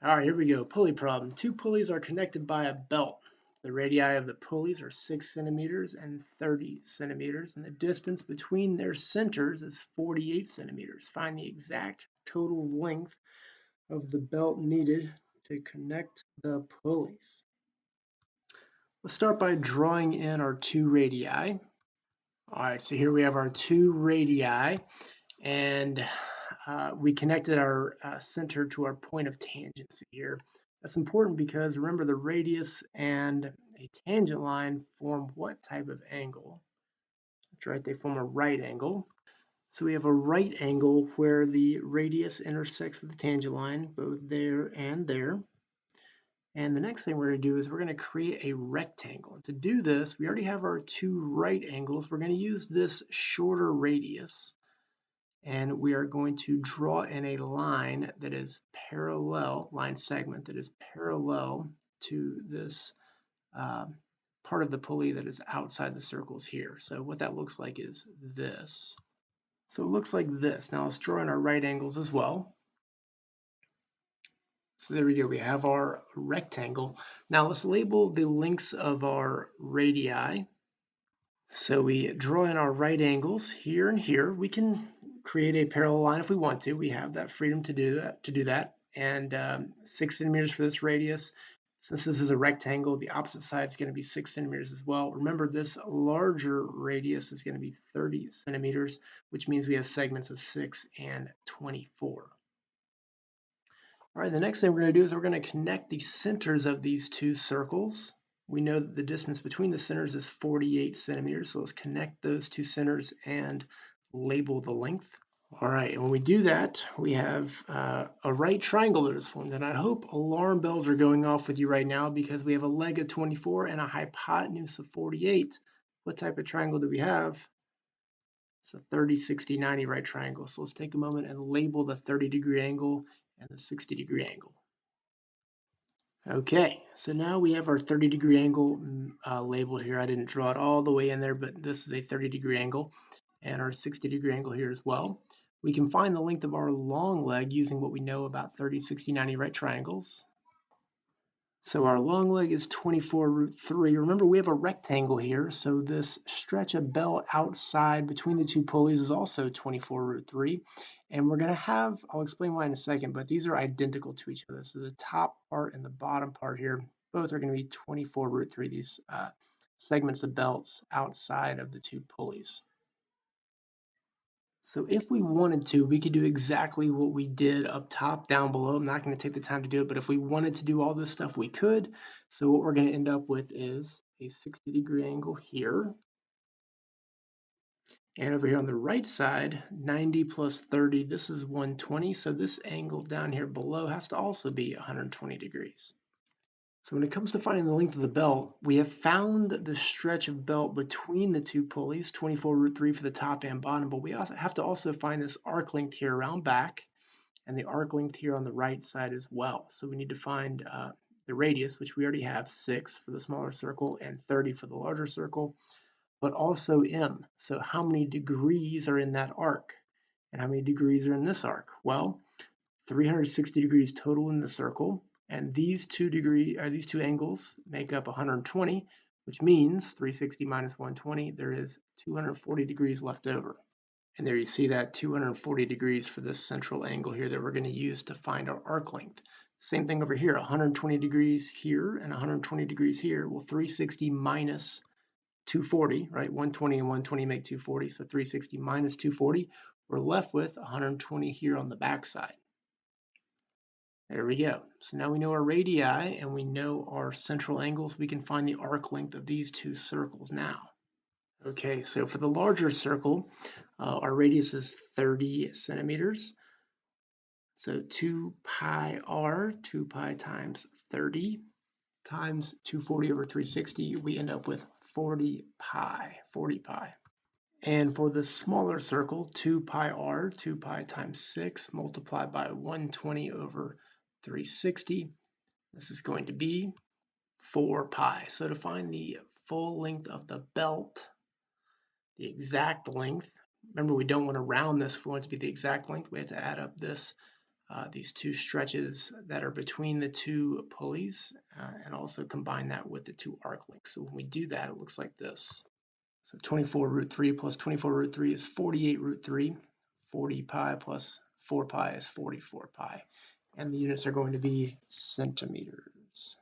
All right, here we go. Pulley problem. Two pulleys are connected by a belt. The radii of the pulleys are 6 centimeters and 30 centimeters, and the distance between their centers is 48 centimeters. Find the exact total length of the belt needed to connect the pulleys. Let's start by drawing in our two radii. All right, so here we have our two radii, and we connected our center to our point of tangency here. That's important because remember the radius and a tangent line form what type of angle? That's right, they form a right angle. So we have a right angle where the radius intersects with the tangent line, both there and there. And the next thing we're going to do is we're going to create a rectangle. And to do this, we already have our two right angles. We're going to use this shorter radius, and we are going to draw in a line that is parallel, line segment that is parallel to this part of the pulley that is outside the circles here. So what that looks like is this. So it looks like this. Now let's draw in our right angles as well. So there we go, we have our rectangle. Now let's label the lengths of our radii. So we draw in our right angles here and here. We can create a parallel line if we want to. We have that freedom to do that. And 6 centimeters for this radius. Since this is a rectangle, the opposite side is going to be 6 centimeters as well. Remember, this larger radius is going to be 30 centimeters, which means we have segments of 6 and 24. All right, the next thing we're going to do is we're going to connect the centers of these two circles. We know that the distance between the centers is 48 centimeters, so let's connect those two centers and label the length. All right, and when we do that, we have a right triangle that is formed, and I hope alarm bells are going off with you right now because we have a leg of 24 and a hypotenuse of 48. What type of triangle do we have? It's a 30, 60, 90 right triangle. So let's take a moment and label the 30-degree angle and the 60-degree angle. Okay, so now we have our 30-degree angle labeled here. I didn't draw it all the way in there, but this is a 30-degree angle, and our 60-degree angle here as well. We can find the length of our long leg using what we know about 30, 60, 90 right triangles. So our long leg is 24 root 3. Remember, we have a rectangle here, so this stretch of belt outside between the two pulleys is also 24 root 3. And we're going to have, I'll explain why in a second, but these are identical to each other. So the top part and the bottom part here, both are going to be 24 root 3, these segments of belts outside of the two pulleys. So if we wanted to, we could do exactly what we did up top down below. I'm not going to take the time to do it, but if we wanted to do all this stuff, we could. So what we're going to end up with is a 60-degree angle here. And over here on the right side, 90 plus 30, this is 120. So this angle down here below has to also be 120 degrees. So when it comes to finding the length of the belt, we have found the stretch of belt between the two pulleys, 24 root 3 for the top and bottom, but we also have to also find this arc length here around back and the arc length here on the right side as well. So we need to find the radius, which we already have 6 for the smaller circle and 30 for the larger circle, but also m. So how many degrees are in that arc? And how many degrees are in this arc? Well, 360 degrees total in the circle. And these two angles make up 120, which means 360 minus 120, there is 240 degrees left over. And there you see that 240 degrees for this central angle here that we're going to use to find our arc length. Same thing over here, 120 degrees here and 120 degrees here. Well, 360 minus 240, right? 120 and 120 make 240, so 360 minus 240, we're left with 120 here on the back side. There we go. So now we know our radii and we know our central angles. We can find the arc length of these two circles now. Okay, so for the larger circle, our radius is 30 centimeters. So 2 pi r, 2 pi times 30 times 240 over 360, we end up with 40 pi. And for the smaller circle, 2 pi r, 2 pi times 6 multiplied by 120 over 360, this is going to be 4 pi. So to find the full length of the belt, the exact length, remember we don't want to round this if we want it to be the exact length, we have to add up this these two stretches that are between the two pulleys, and also combine that with the two arc links. So when we do that, it looks like this. So 24 root 3 plus 24 root 3 is 48 root 3. 40 pi plus 4 pi is 44 pi. And the units are going to be centimeters.